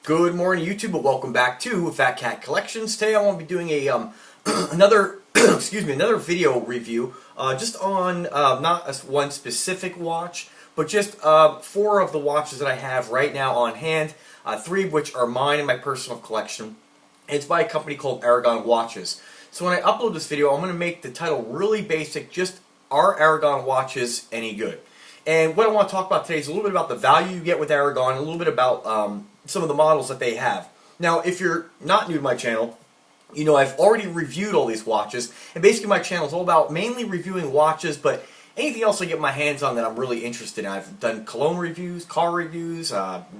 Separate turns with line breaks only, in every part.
Good morning, YouTube, and welcome back to Fat Cat Collections. Today I want to be doing a another another video review just on not one specific watch, but just 4 of the watches that I have right now on hand. 3 of which are mine in my personal collection. It's by a company called Aragon watches. So when I upload this video, I'm going to make the title really basic. Just, are Aragon watches any good? And what I want to talk about today is a little bit about the value you get with Aragon, a little bit about some of the models that they have. Now, if you're not new to my channel, you know I've already reviewed all these watches, and basically my channel is all about mainly reviewing watches, but anything else I get my hands on that I'm really interested in. I've done cologne reviews, car reviews,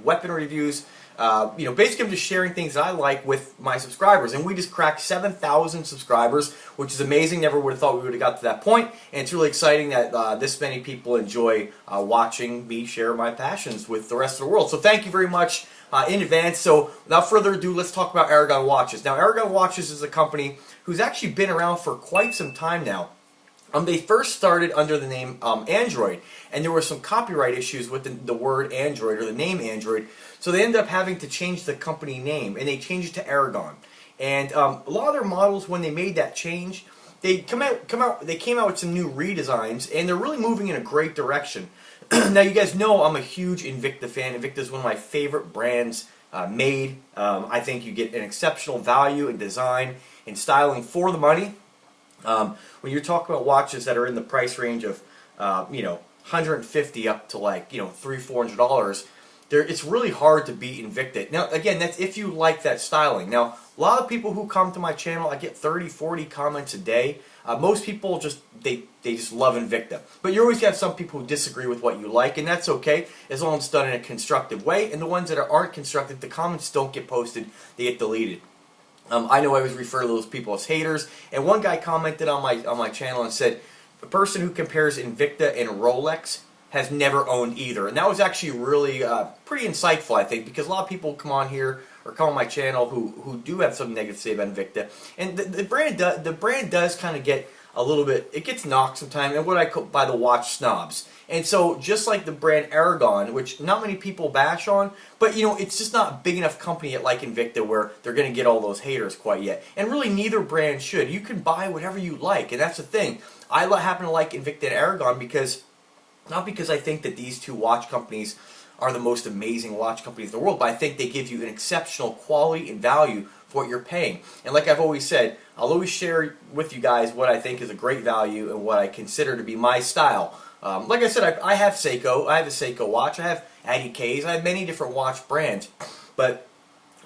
weapon reviews. Basically I'm just sharing things that I like with my subscribers, and we just cracked 7,000 subscribers, which is amazing. Never would have thought we would have got to that point, and it's really exciting that this many people enjoy watching me share my passions with the rest of the world. So thank you very much in advance. So without further ado, let's talk about Aragon watches. Now, Aragon watches is a company who's actually been around for quite some time now. They first started under the name Android, and there were some copyright issues with the word Android or the name Android, so they ended up having to change the company name, and they changed it to Aragon. And a lot of their models, when they made that change, they came out with some new redesigns, and they're really moving in a great direction. Now, you guys know I'm a huge Invicta fan. Invicta is one of my favorite brands made. I think you get an exceptional value in design and styling for the money. When you're talking about watches that are in the price range of, $150 up to like, $300-400, it's really hard to beat Invicta. Now, again, that's if you like that styling. Now, a lot of people who come to my channel, I get 30-40 comments a day. Most people they just love Invicta. But you always have some people who disagree with what you like, and that's okay, as long as it's done in a constructive way. And the ones that aren't constructive, the comments don't get posted, they get deleted. I know I always refer to those people as haters, and one guy commented on my channel and said, the person who compares Invicta and Rolex has never owned either. And that was actually really pretty insightful, I think, because a lot of people come on here or come on my channel who do have some negative to say about Invicta. And the brand does kind of get a little bit, it gets knocked sometimes, and what I call by the watch snobs. And so, just like the brand Aragon, which not many people bash on, but it's just not a big enough company yet like Invicta where they're going to get all those haters quite yet. And really, neither brand should. You can buy whatever you like, and that's the thing. I happen to like Invicta and Aragon because, not because I think that these two watch companies are the most amazing watch companies in the world, but I think they give you an exceptional quality and value for what you're paying. And like I've always said, I'll always share with you guys what I think is a great value and what I consider to be my style. Like I said, I have Seiko. I have a Seiko watch. I have Addy K's. I have many different watch brands. But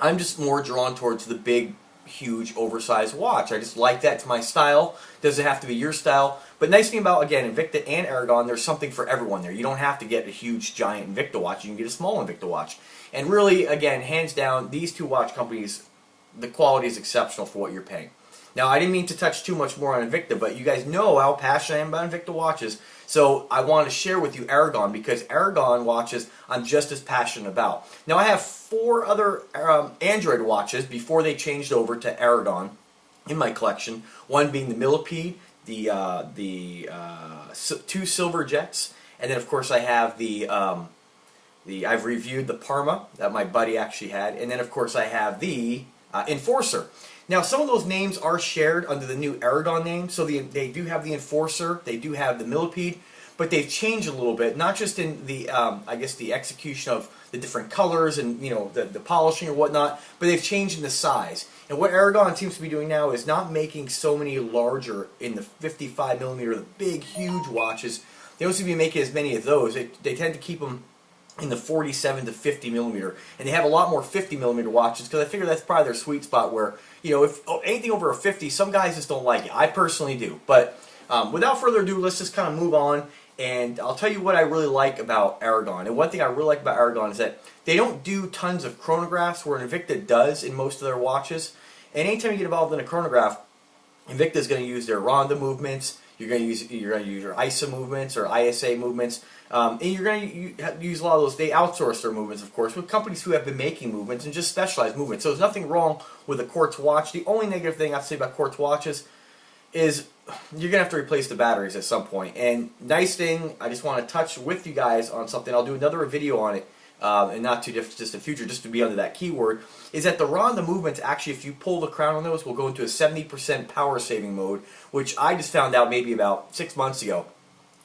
I'm just more drawn towards the big, huge, oversized watch. I just like that to my style. Doesn't have to be your style. But nice thing about, again, Invicta and Aragon, there's something for everyone there. You don't have to get a huge, giant Invicta watch. You can get a small Invicta watch. And really, again, hands down, these two watch companies, the quality is exceptional for what you're paying. Now, I didn't mean to touch too much more on Invicta, but you guys know how passionate I am about Invicta watches. So I want to share with you Aragon, because Aragon watches I'm just as passionate about. Now, I have 4 other Android watches before they changed over to Aragon in my collection. One being the Millipede, the 2 Silver Jets, and then of course I have I've reviewed the Parma that my buddy actually had, and then of course I have the Enforcer. Now, some of those names are shared under the new Aragon name, so they do have the Enforcer, they do have the Millipede, but they've changed a little bit, not just in the, I guess, the execution of the different colors and, the polishing or whatnot, but they've changed in the size. And what Aragon seems to be doing now is not making so many larger in the 55mm, the big, huge watches. They don't seem to be making as many of those. They tend to keep them in the 47 to 50mm, and they have a lot more 50mm watches, because I figure that's probably their sweet spot where, if anything over a 50, some guys just don't like it. I personally do. But without further ado, let's just kind of move on, and I'll tell you what I really like about Aragon. And one thing I really like about Aragon is that they don't do tons of chronographs, where Invicta does in most of their watches. And anytime you get involved in a chronograph, Invicta is going to use their Ronda movements. You're going to use your ISA movements or ISA movements, and you're going to use a lot of those. They outsource their movements, of course, with companies who have been making movements and just specialized movements. So there's nothing wrong with a quartz watch. The only negative thing I'd say about quartz watches is you're going to have to replace the batteries at some point. And nice thing, I just want to touch with you guys on something. I'll do another video on it and not too distant future, just to be under that keyword, is that the raw and the movements actually, if you pull the crown on those, will go into a 70% power saving mode, which I just found out maybe about 6 months ago.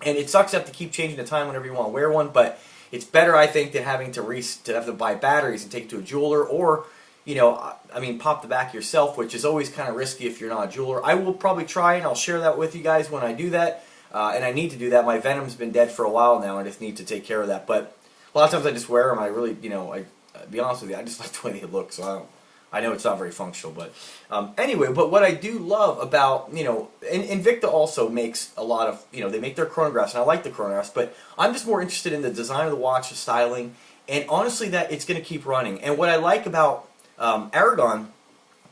And it sucks to have to keep changing the time whenever you want to wear one, but it's better, I think, than having to have to buy batteries and take it to a jeweler, or, you know, I mean, pop the back yourself, which is always kind of risky if you're not a jeweler. I will probably try, and I'll share that with you guys when I do that. And I need to do that. My Venom's been dead for a while now, and I just need to take care of that. But a lot of times I just wear them. I really, you know, be honest with you, I just like the way they look, so I know it's not very functional, but anyway, but what I do love about, you know, Invicta also makes a lot of, you know, they make their chronographs, and I like the chronographs, but I'm just more interested in the design of the watch, the styling, and honestly that it's going to keep running. And what I like about Aragon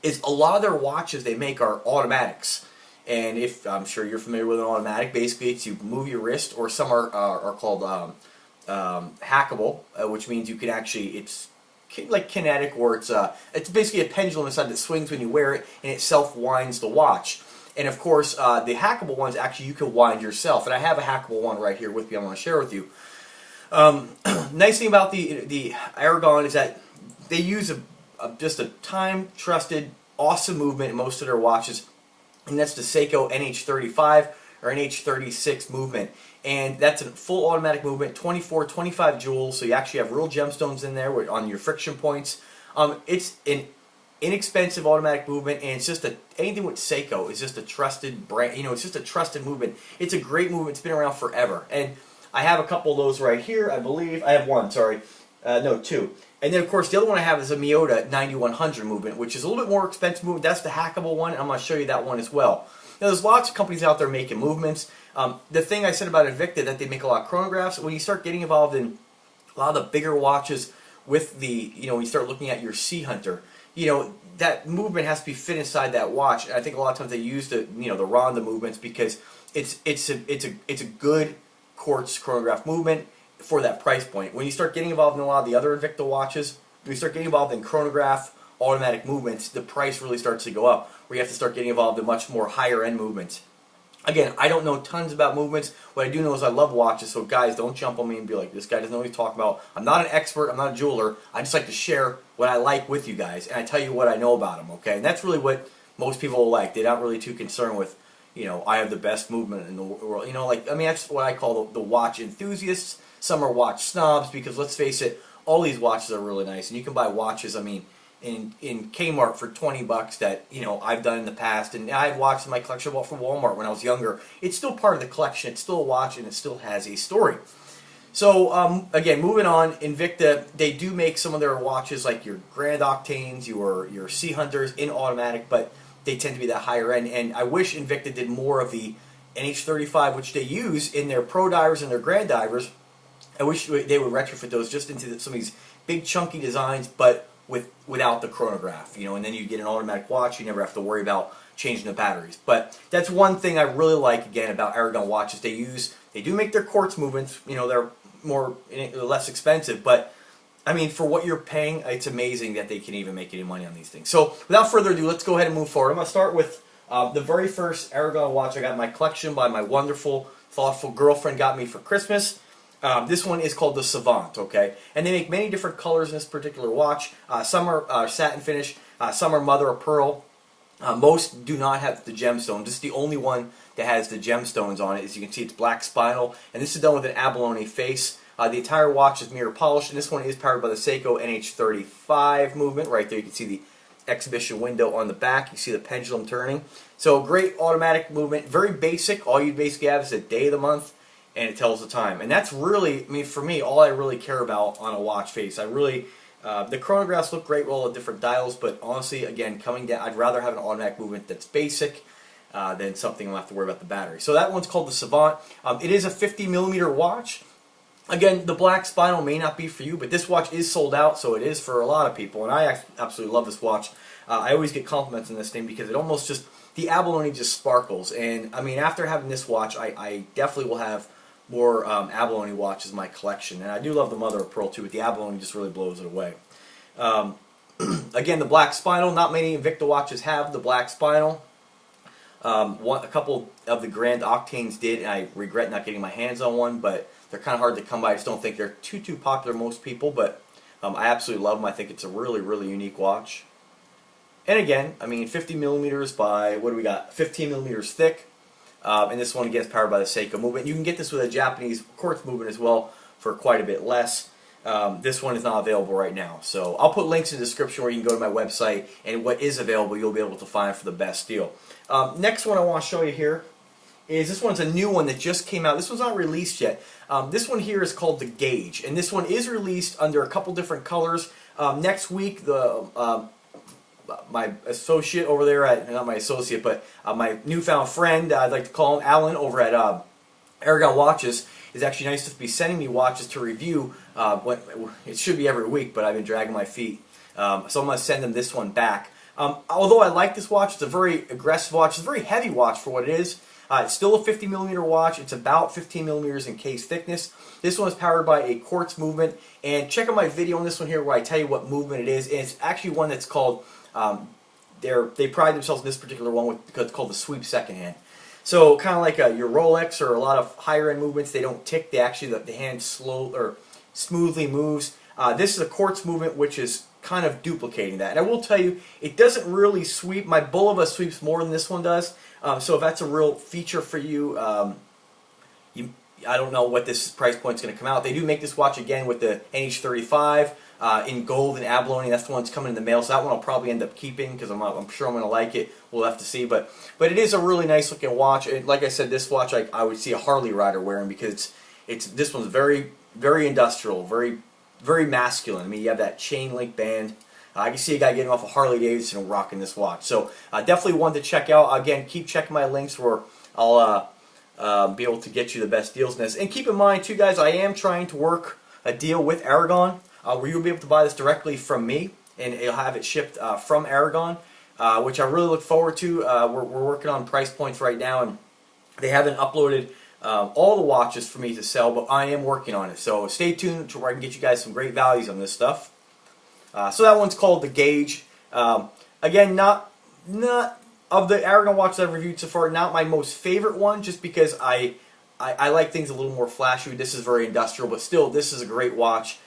is a lot of their watches they make are automatics. And if, I'm sure you're familiar with an automatic, basically it's you move your wrist, or some are called hackable, which means you can actually, it's like kinetic, or it's basically a pendulum inside that swings when you wear it, and it self-winds the watch. And of course, the hackable ones, actually you can wind yourself. And I have a hackable one right here with me I want to share with you. Nice thing about the Aragon is that they use just a time-trusted, awesome movement in most of their watches, and that's the Seiko NH35 or NH36 movement. And that's a full automatic movement, 24, 25 joules, so you actually have real gemstones in there on your friction points. It's an inexpensive automatic movement, and it's just anything with Seiko is just a trusted brand. You know, it's just a trusted movement. It's a great movement. It's been around forever. And I have a couple of those right here, I believe. I have one, sorry. No, two. And then, of course, the other one I have is a Miyota 9100 movement, which is a little bit more expensive movement. That's the hackable one, and I'm going to show you that one as well. Now, there's lots of companies out there making movements. The thing I said about Invicta, that they make a lot of chronographs, when you start getting involved in a lot of the bigger watches with the, you know, when you start looking at your Sea Hunter, you know, that movement has to be fit inside that watch. And I think a lot of times they use the, you know, the Ronda movements because it's a good quartz chronograph movement for that price point. When you start getting involved in a lot of the other Invicta watches, when you start getting involved in chronograph automatic movements, the price really starts to go up, where you have to start getting involved in much more higher end movements. Again, I don't know tons about movements. What I do know is I love watches, so guys, don't jump on me and be like, this guy doesn't know what he's talking about. I'm not an expert, I'm not a jeweler. I just like to share what I like with you guys, and I tell you what I know about them, okay? And that's really what most people like. They're not really too concerned with, you know, I have the best movement in the world. You know, like, I mean, that's what I call the watch enthusiasts. Some are watch snobs, because let's face it, all these watches are really nice, and you can buy watches, I mean, in Kmart for 20 bucks that, you know, I've done in the past, and I have watches in my collection I bought from Walmart when I was younger. It's still part of the collection. It's still a watch, and it still has a story. So again, moving on, Invicta, they do make some of their watches like your Grand Octanes, your Sea Hunters in automatic, but they tend to be that higher end. And I wish Invicta did more of the NH35, which they use in their Pro Divers and their Grand Divers. I wish they would retrofit those just into some of these big chunky designs, but without the chronograph, you know, and then you get an automatic watch. You never have to worry about changing the batteries. But that's one thing I really like, again, about Aragon watches. They do make their quartz movements. You know, they're less expensive, but I mean, for what you're paying, it's amazing that they can even make any money on these things. So without further ado, let's go ahead and move forward. I'm going to start with the very first Aragon watch I got in my collection by my wonderful, thoughtful girlfriend got me for Christmas. This one is called the Savant, okay? And they make many different colors in this particular watch. Some are satin finish, some are mother of pearl. Most do not have the gemstone. This is the only one that has the gemstones on it. As you can see, it's black spinal, and this is done with an abalone face. The entire watch is mirror polished, and this one is powered by the Seiko NH35 movement. Right there, you can see the exhibition window on the back. You see the pendulum turning. So great automatic movement, very basic. All you basically have is a day of the month, and it tells the time. And that's really, I mean, for me, all I really care about on a watch face. I really, the chronographs look great with all the different dials, but honestly, again, coming down, I'd rather have an automatic movement that's basic than something I'll have to worry about the battery. So that one's called the Savant. It is a 50mm watch. Again, the black spinal may not be for you, but this watch is sold out, so it is for a lot of people, and I absolutely love this watch. I always get compliments on this thing because it almost just, the abalone just sparkles. And I mean, after having this watch, I definitely will have more abalone watches in my collection. And I do love the mother of pearl too, but the abalone just really blows it away. Again, the black spinal, not many Invicta watches have the black spinal. A couple of the Grand Octanes did, and I regret not getting my hands on one, but they're kind of hard to come by. I just don't think they're too popular with most people, but I absolutely love them. I think it's a really, really unique watch. And again, I mean, 50 millimeters by, what do we got, 15 millimeters thick. And this one, again, is powered by the Seiko movement. You can get this with a Japanese quartz movement as well for quite a bit less. This one is not available right now. So I'll put links in the description where you can go to my website, and what is available you'll be able to find for the best deal. Next one I want to show you here is, this one's a new one that just came out. This one's not released yet. This one here is called the Gauge, and this one is released under a couple different colors. Next week, my associate over there at, not my associate, but my newfound friend, I'd like to call him Alan, over at Aragon Watches, is actually nice to be sending me watches to review. It should be every week, but I've been dragging my feet. So I'm going to send him this one back. Although I like this watch, it's a very aggressive watch. It's a very heavy watch for what it is. It's still a 50 millimeter watch. It's about 15 millimeters in case thickness. This one is powered by a quartz movement. And check out my video on this one here where I tell you what movement it is. And it's actually one that's called, they pride themselves in this particular one because it's called the sweep second hand. So kind of like your Rolex or a lot of higher end movements, they don't tick. They actually, the hand smoothly moves. This is a quartz movement, which is kind of duplicating that. And I will tell you, it doesn't really sweep. My Bulova sweeps more than this one does. So if that's a real feature for you, I don't know what this price point is going to come out. They do make this watch again with the NH35 in gold and abalone. That's the one that's coming in the mail. So that one I'll probably end up keeping because I'm sure I'm going to like it. We'll have to see. But it is a really nice looking watch. And like I said, this watch I would see a Harley rider wearing because this one's very, very industrial, very, very masculine. I mean, you have that chain link band. I can see a guy getting off a Harley Davidson rocking this watch. So definitely one to check out. Again, keep checking my links where I'll be able to get you the best deals in this. And keep in mind, too, guys, I am trying to work a deal with Aragon where you'll be able to buy this directly from me, and you'll have it shipped from Aragon, which I really look forward to. We're working on price points right now, and they haven't uploaded all the watches for me to sell, but I am working on it. So stay tuned to where I can get you guys some great values on this stuff. So that one's called the Gauge. Again, not of the Aragon watches I've reviewed so far, not my most favorite one, just because I like things a little more flashy. This is very industrial, but still, this is a great watch.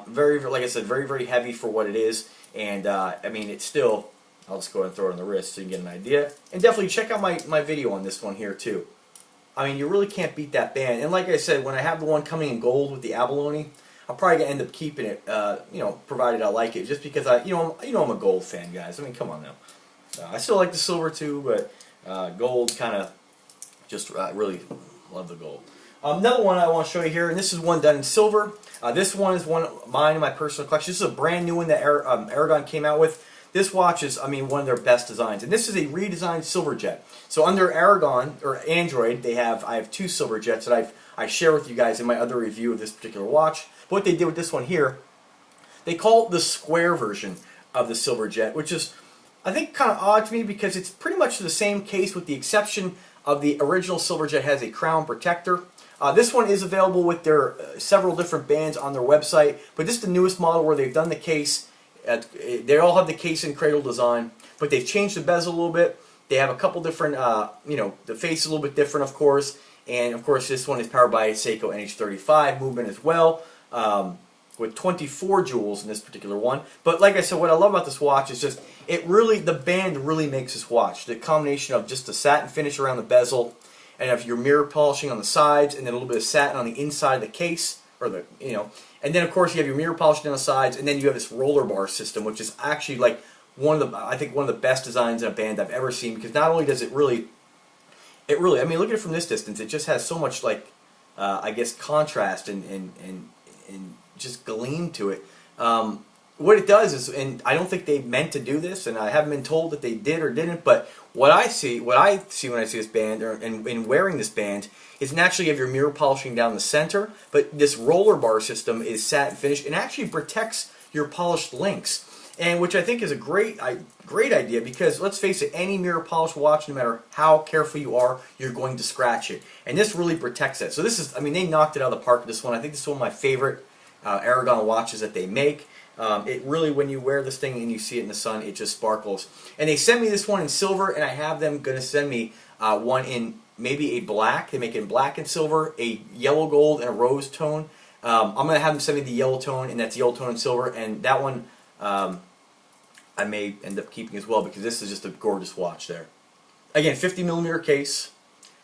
Very, like I said, very, very heavy for what it is. And I mean, it's still, I'll just go ahead and throw it on the wrist so you can get an idea. And definitely check out my video on this one here too. I mean, you really can't beat that band. And like I said, when I have the one coming in gold with the abalone, I'm probably gonna end up keeping it, provided I like it, just because I'm a gold fan, guys. I mean, come on now. I still like the silver too, but gold kind of just really love the gold. Another one I want to show you here, and this is one done in silver. This one is one of mine in my personal collection. This is a brand new one that Aragon came out with. This watch is, I mean, one of their best designs, and this is a redesigned silver jet. So under Aragon or Android, I have two silver jets that I share with you guys in my other review of this particular watch. But what they did with this one here, they call it the square version of the silver jet, which is, I think, kind of odd to me because it's pretty much the same case with the exception of the original silver jet has a crown protector. This one is available with their several different bands on their website, but this is the newest model where they've done the case. They all have the case and cradle design, but they've changed the bezel a little bit. They have a couple different, the face is a little bit different, of course, and of course this one is powered by a Seiko NH35 movement as well, with 24 jewels in this particular one. But like I said, what I love about this watch is just, the band really makes this watch. The combination of just the satin finish around the bezel, and if you're mirror polishing on the sides, and then a little bit of satin on the inside of the case, or and then of course you have your mirror polishing on the sides, and then you have this roller bar system, which is actually like one of the best designs in a band I've ever seen, because not only does it really, I mean, look at it from this distance, it just has so much like, I guess, contrast and just gleam to it. What it does is, and I don't think they meant to do this, and I haven't been told that they did or didn't, but what I see when I see this band, and wearing this band, is naturally you have your mirror polishing down the center, but this roller bar system is satin finish and actually protects your polished links, and which I think is a great idea, because let's face it, any mirror polish watch, no matter how careful you are, you're going to scratch it, and this really protects it. So this is, I mean, they knocked it out of the park with this one. I think this is one of my favorite Aragon watches that they make. It really, when you wear this thing and you see it in the sun, it just sparkles. And they sent me this one in silver, and I have them going to send me one in maybe a black. They make it in black and silver, a yellow gold, and a rose tone. I'm going to have them send me the yellow tone, and that's yellow tone and silver, and that one I may end up keeping as well because this is just a gorgeous watch there. Again, 50mm case,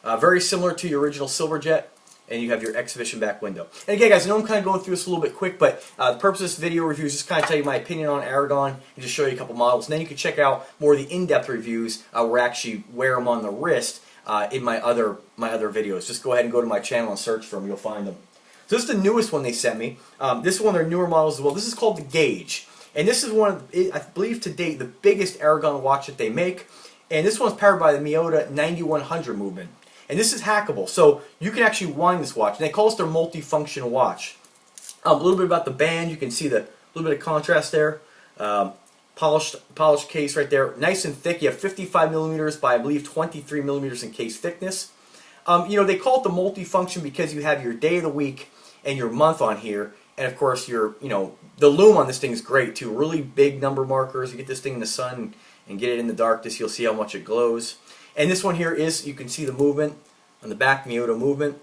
very similar to your original Silverjet, and you have your exhibition back window. And again, guys, I know I'm kind of going through this a little bit quick, but the purpose of this video review is just kind of tell you my opinion on Aragon and just show you a couple models. And then you can check out more of the in-depth reviews where I actually wear them on the wrist in my other videos. Just go ahead and go to my channel and search for them. You'll find them. So this is the newest one they sent me. This is one of their newer models as well. This is called the Gauge. And this is one of, I believe to date, the biggest Aragon watch that they make. And this one's powered by the Miyota 9100 movement. And this is hackable, so you can actually wind this watch. And they call this their multi-function watch. A little bit about the band. You can see the little bit of contrast there. Polished case right there. Nice and thick. You have 55mm by, I believe, 23mm in case thickness. You know, they call it the multi-function because you have your day of the week and your month on here. And of course, your, you know, the lume on this thing is great too. Really big number markers. You get this thing in the sun and get it in the darkness, you'll see how much it glows. And this one here is, you can see the movement on the back, Miyota movement.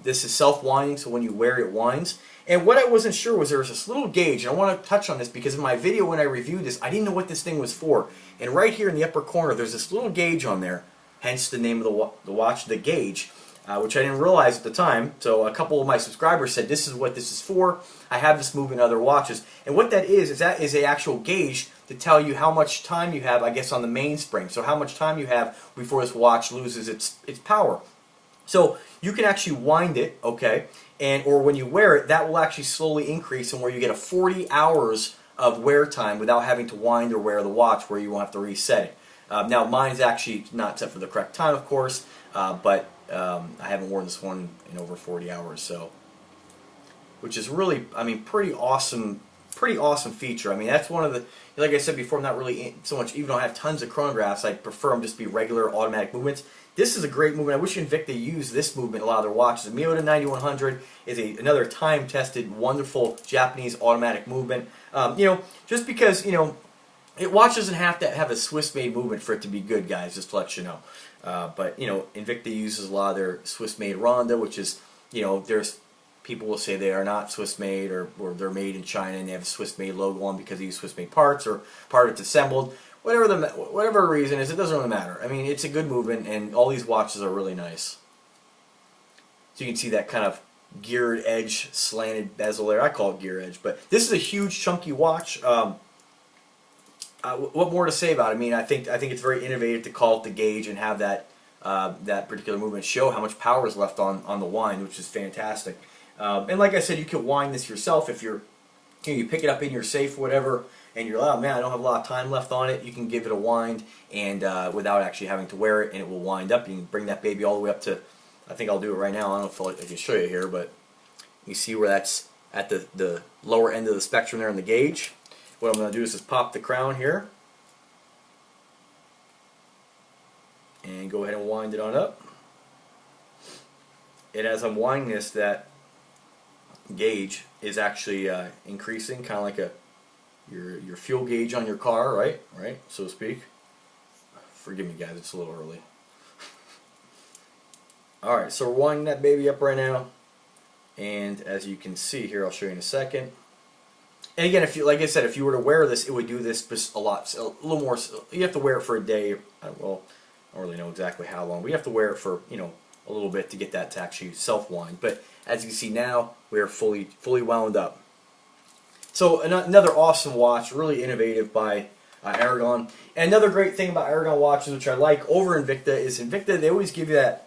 This is self-winding, so when you wear it, it winds. And what I wasn't sure was there was this little gauge, and I want to touch on this because in my video when I reviewed this, I didn't know what this thing was for. And right here in the upper corner, there's this little gauge on there, hence the name of the watch, the Gauge, which I didn't realize at the time. So a couple of my subscribers said this is what this is for. I have this movement in other watches. And what that is an actual gauge to tell you how much time you have, I guess, on the mainspring. So how much time you have before this watch loses its power. So you can actually wind it, okay, or when you wear it, that will actually slowly increase, and where you get a 40 hours of wear time without having to wind or wear the watch, where you won't have to reset it. Now mine's actually not set for the correct time, of course, but I haven't worn this one in over 40 hours, so, which is really, I mean, pretty awesome feature. I mean, that's one of the, like I said before, I'm not really so much, even though I have tons of chronographs, I prefer them just to be regular automatic movements. This is a great movement. I wish Invicta used this movement in a lot of their watches. The Miyota 9100 is another time-tested, wonderful Japanese automatic movement. You know, just because, you know, watch doesn't have to have a Swiss-made movement for it to be good, guys, just to let you know. But, you know, Invicta uses a lot of their Swiss-made Ronda, which is, you know, there's people will say they are not Swiss-made, or they're made in China and they have a Swiss-made logo on because they use Swiss-made parts, or part it's assembled. Whatever the reason is, it doesn't really matter. I mean, it's a good movement, and all these watches are really nice. So you can see that kind of geared edge, slanted bezel there. I call it gear edge, but this is a huge, chunky watch. What more to say about it? I mean, I think it's very innovative to call it the Gauge and have that that particular movement show how much power is left on the wind, which is fantastic. And like I said, you can wind this yourself if you pick it up in your safe, whatever, and you're like, oh man, I don't have a lot of time left on it. You can give it a wind, and without actually having to wear it, and it will wind up. You can bring that baby all the way up to, I think I'll do it right now. I don't know if I can show you here, but you see where that's at the lower end of the spectrum there in the Gauge. What I'm going to do is just pop the crown here, and go ahead and wind it on up. And as I'm winding this, that gauge is actually increasing, kind of like your fuel gauge on your car, right, so to speak. Forgive me, guys, it's a little early. All right, so we're winding that baby up right now, and as you can see here, I'll show you in a second. And again, if you, like I said, if you were to wear this, it would do this a little more. You have to wear it for a day. Well, I don't really know exactly how long, but you have to wear it for, you know, a little bit to get that to actually self-wind. But as you can see now, we are fully wound up. So another awesome watch, really innovative by Aragon. And another great thing about Aragon watches, which I like over Invicta, is Invicta, they always give you that.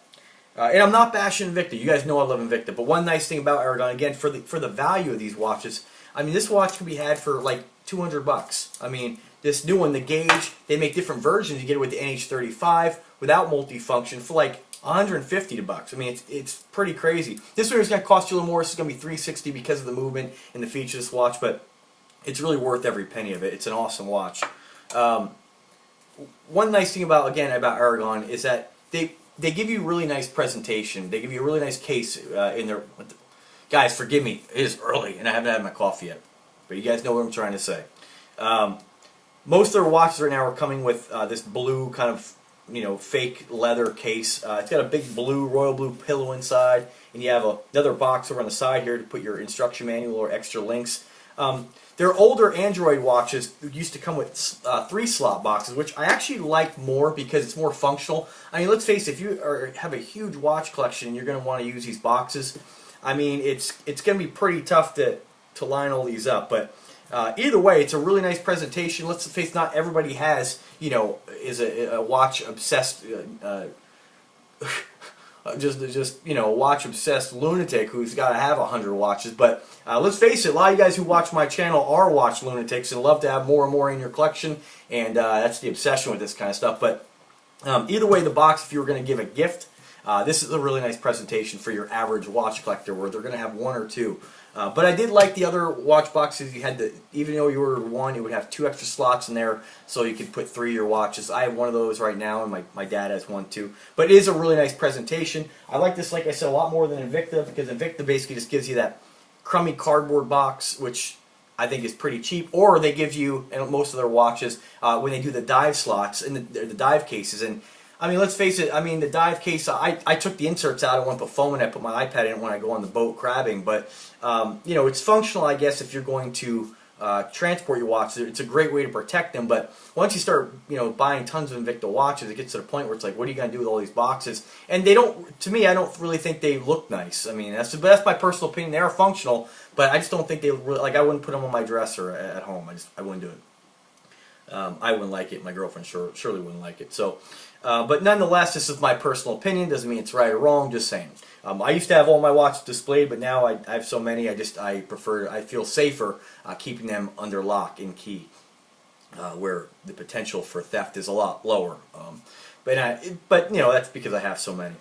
And I'm not bashing Invicta. You guys know I love Invicta. But one nice thing about Aragon, again, for the value of these watches, I mean, this watch can be had for like $200. I mean, this new one, the Gauge, they make different versions. You get it with the NH35 without multifunction for like $150. I mean, it's pretty crazy. This one is going to cost you a little more. This is going to be $360 because of the movement and the features of this watch, but it's really worth every penny of it. It's an awesome watch. One nice thing about Aragon is that they give you really nice presentation. They give you a really nice case in their. Guys, forgive me. It is early and I haven't had my coffee yet, but you guys know what I'm trying to say. Most of their watches right now are coming with this blue kind of, you know, fake leather case. It's got a big blue, royal blue pillow inside. and you have another box over on the side here to put your instruction manual or extra links. Their older Android watches used to come with 3-slot boxes, which I actually like more because it's more functional. I mean, let's face it, if you have a huge watch collection and you're going to want to use these boxes, I mean, it's going to be pretty tough to line all these up. But either way, it's a really nice presentation. Let's face it, not everybody has, is a watch obsessed just watch obsessed lunatic who's got to have 100 watches. But let's face it, a lot of you guys who watch my channel are watch lunatics and love to have more and more in your collection, and that's the obsession with this kind of stuff. But either way, the box, if you were going to give a gift, this is a really nice presentation for your average watch collector, where they're going to have 1 or 2. But I did like the other watch boxes. You had even though you ordered 1, you would have 2 extra slots in there, so you could put 3 of your watches. I have one of those right now, and my dad has one too. But it is a really nice presentation. I like this, like I said, a lot more than Invicta, because Invicta basically just gives you that crummy cardboard box, which I think is pretty cheap. Or they give you, and most of their watches, when they do the dive slots and the dive cases. And I mean, let's face it, I mean, the dive case, I took the inserts out. I want to put foam in it. I put my iPad in it when I go on the boat crabbing. But, it's functional, I guess, if you're going to transport your watches. It's a great way to protect them. But once you start, buying tons of Invicta watches, it gets to the point where it's like, what are you going to do with all these boxes? And they don't, to me, I don't really think they look nice. I mean, that's my personal opinion. They are functional, but I just don't think they really, like, I wouldn't put them on my dresser at home. I wouldn't do it. I wouldn't like it. My girlfriend surely wouldn't like it. So, but nonetheless, this is my personal opinion. Doesn't mean it's right or wrong. Just saying. I used to have all my watches displayed, but now I have so many. I feel safer keeping them under lock and key, where the potential for theft is a lot lower. But that's because I have so many.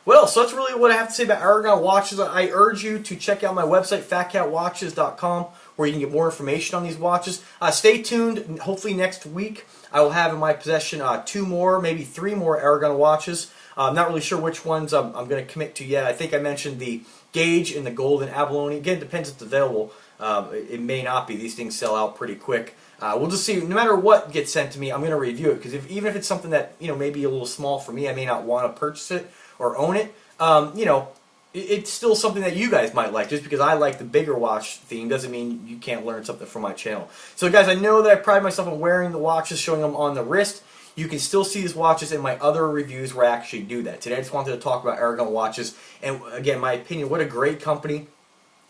Well, so that's really what I have to say about Aragon watches. I urge you to check out my website, fatcatwatches.com, where you can get more information on these watches. Stay tuned. Hopefully next week I will have in my possession 2 more, maybe 3 more Aragon watches. I'm not really sure which ones I'm going to commit to yet. I think I mentioned the Gauge and the Golden Abalone. Again, it depends if it's available. It may not be. These things sell out pretty quick. We'll just see. No matter what gets sent to me, I'm going to review it, because even if it's something that may be a little small for me, I may not want to purchase it or own it. It's still something that you guys might like. Just because I like the bigger watch theme doesn't mean you can't learn something from my channel. So guys, I know that I pride myself on wearing the watches, showing them on the wrist. You can still see these watches in my other reviews where I actually do that. Today I just wanted to talk about Aragon watches, and again, my opinion, what a great company.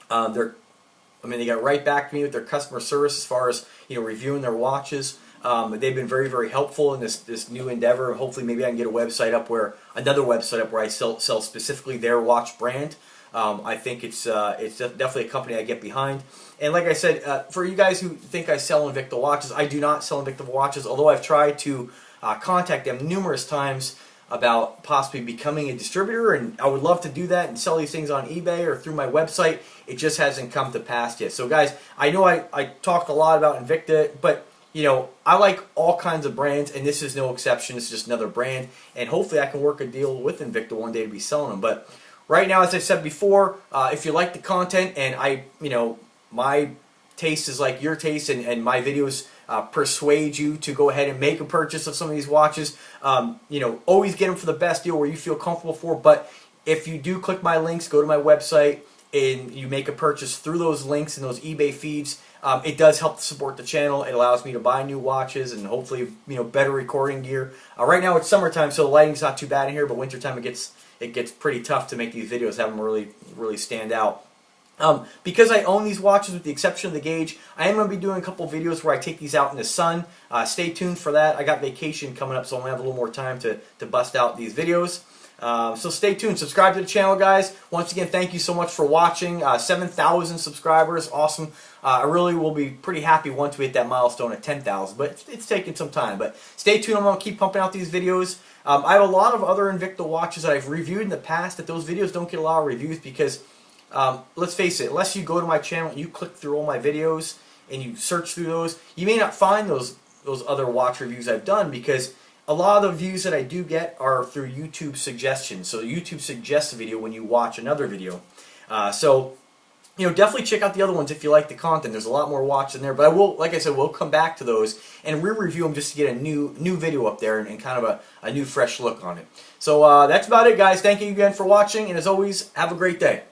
They got right back to me with their customer service as far as reviewing their watches. They've been very, very helpful in this new endeavor. Hopefully, maybe I can get another website up where I sell specifically their watch brand. I think it's definitely a company I get behind. And like I said, for you guys who think I sell Invicta watches, I do not sell Invicta watches. Although I've tried to contact them numerous times about possibly becoming a distributor, and I would love to do that and sell these things on eBay or through my website. It just hasn't come to pass yet. So guys, I know I talked a lot about Invicta, but I like all kinds of brands, and this is no exception. It's just another brand, and hopefully I can work a deal with Invicta one day to be selling them. But right now, as I said before, if you like the content, and my taste is like your taste, and my videos persuade you to go ahead and make a purchase of some of these watches, always get them for the best deal where you feel comfortable for. But if you do click my links, go to my website, and you make a purchase through those links and those eBay feeds, it does help to support the channel. It allows me to buy new watches and hopefully better recording gear. Right now it's summertime, so the lighting's not too bad in here, but wintertime it gets pretty tough to make these videos, have them really stand out. Because I own these watches with the exception of the Gauge, I am going to be doing a couple videos where I take these out in the sun. Stay tuned for that. I got vacation coming up, so I'm going to have a little more time to bust out these videos. So stay tuned. Subscribe to the channel, guys. Once again, thank you so much for watching. 7,000 subscribers. Awesome. I really will be pretty happy once we hit that milestone at 10,000, but it's taking some time. But stay tuned. I'm going to keep pumping out these videos. I have a lot of other Invicta watches that I've reviewed in the past that those videos don't get a lot of reviews because, let's face it, unless you go to my channel and you click through all my videos and you search through those, you may not find those other watch reviews I've done, because a lot of the views that I do get are through YouTube suggestions. So YouTube suggests a video when you watch another video. So definitely check out the other ones if you like the content. There's a lot more watch in there, but I will, like I said, we'll come back to those and re-review them just to get a new video up there and kind of a new fresh look on it. So that's about it, guys. Thank you again for watching, and as always, have a great day.